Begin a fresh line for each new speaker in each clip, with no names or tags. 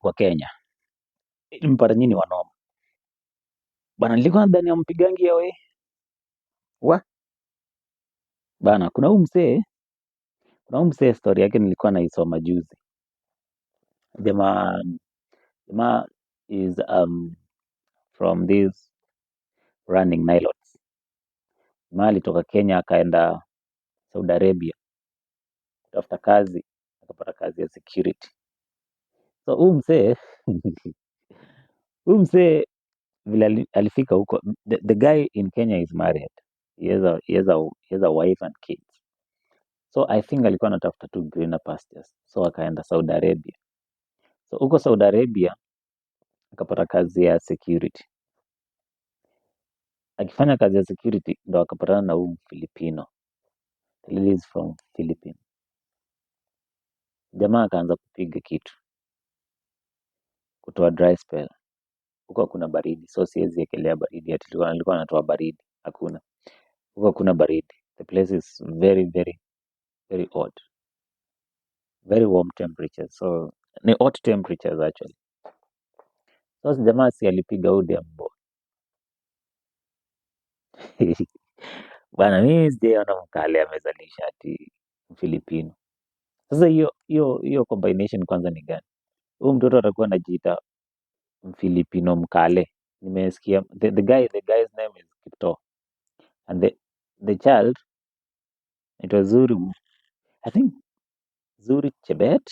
Kwa Kenya mpata nyini wanoma bana, nilikuwa nadhani ampigangi yawe wa bana. Kuna huyu msee story yake nilikuwa naisoma juzi. Jamaa is from this running nilots. Jamaa alitoka Kenya akaenda Saudi Arabia kutafuta kazi, akapata kazi ya security. So huyu msee vile alifika huko, the guy in Kenya is married. He has a wife and kids. So I think alikuwa anatafuta tu greener pastures. So akaenda Saudi Arabia. So huko Saudi Arabia akapata kazi ya security. Akifanya kazi ya security ndo akapatana na huyu Filipino. The lady is from Philippines. Jamaa akaanza kupiga kitu, kutoa dry spell. Huko hakuna baridi, so siwezi ekelea baridi. Alikuwa anatoa baridi, hakuna. Huko hakuna baridi. The place is very very very hot. Very warm temperatures. So ni hot temperatures actually. So jamaa si alipiga huyu dembo. Bana, mimi sijaona mkale amezalisha ati Filipino. Sasa hiyo combination kwanza ni gani? Huyu mtoto atakuwa anajiita Filipino mkale. Nimesikia the guy's name is Kipto, and the child, it was Zuri, I think Zuri Chebet.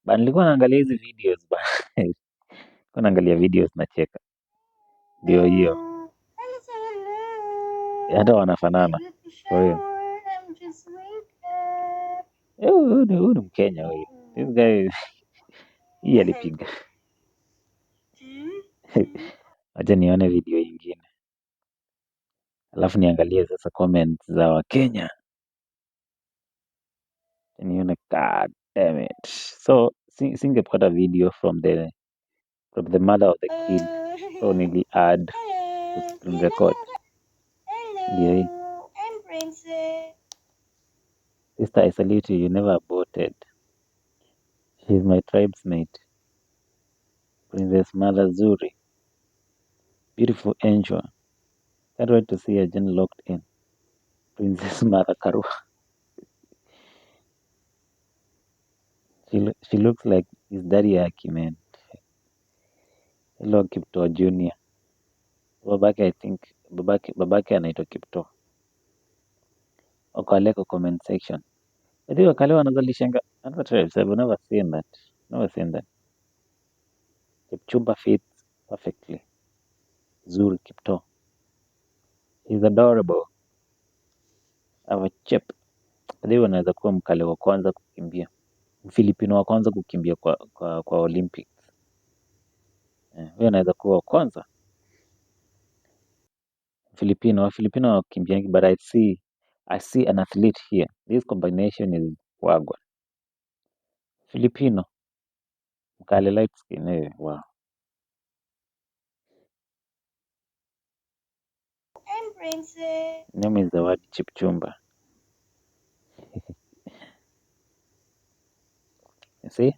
But nilikuwa naangalia hizi videos ba. Nilikuwa naangalia videos nacheka. Ndio hiyo. Hata wanafanana. Kwa hiyo huyu ni Mkenya huyu. This guy hii alipiga. Acha nione video ingine, alafu niangalie sasa comments za Wakenya. Nione, god damn it. So singepata video from the mother of the kid, so nili add to screen record. Ndio hii. Sister, I salute you. You never aborted. She's my tribesmate. Princess Mother Zuri. Beautiful angel. Can't wait to see her Jen locked in. Princess Mother Karua. She looks like his daddy Aki, man. Hello Kipto Junior. Babake, I think babake anaitwa Kipto. Wakaleka comment section. I think wakale wanazalishanga other tribes. I've never seen that. Kipchumba fits perfectly. Zuri Kipto. He's adorable. Our chip. I think wanaweza kuwa mkale wa kwanza kukimbia. Filipino wa kwanza kukimbia kwa Olympics. Huyo anaweza kuwa wa kwanza. Filipino wakimbiangi, but I see an athlete here. This combination is wagwan. Filipino mkale light skin, wow. Name is the word Chipchumba. You see?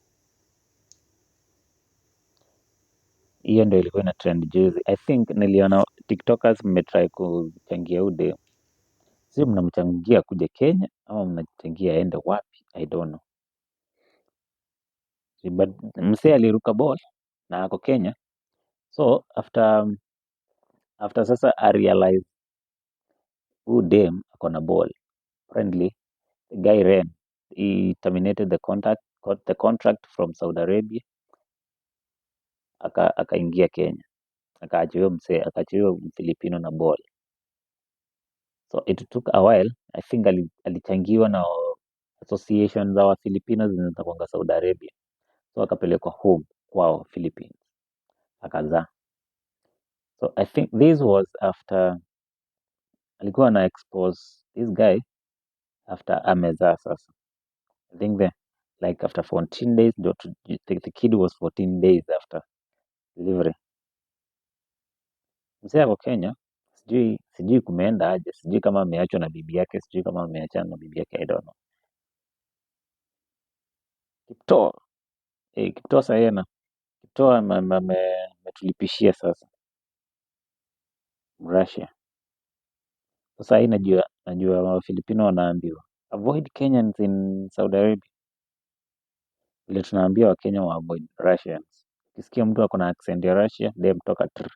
Hiyo ndio ilikuwa ina trend juzi. I think niliona TikTokers mmetry kuchangia ude. Sio mnamchangia kuja Kenya ama mnachangia aende wapi? I don't know. But msee aliruka ball na ako Kenya. So after sasa I realize who dem ako na ball. Friendly, the guy ran. He terminated the contract from Saudi Arabia. Akaingia Kenya. Akaachiwa Filipino na ball. So it took a while. I think alichangiwa na association za wa Filipinos zinazokwanga Saudi Arabia. So akapelekwa home kwao Philippines. Akazaa. So I think this was after alikuwa na expose this guy after amezaa sasa. I think after 14 days, the kid was 14 days after delivery. Mzee ako Kenya, sijui kumeenda aje, sijui kama ameachwa na bibi yake, sijui kama ameachana na bibi yake, I don't know. Kipto, Kiptoo sahii Kiptoo ametulipishia sasa Russia. Sasa hii najua Wafilipino wanaambiwa avoid Kenyans in Saudi Arabia, vile tunaambia Wakenya wa avoid Russians. Ukisikia mtu ako na accent ya Russia, dem toka tr.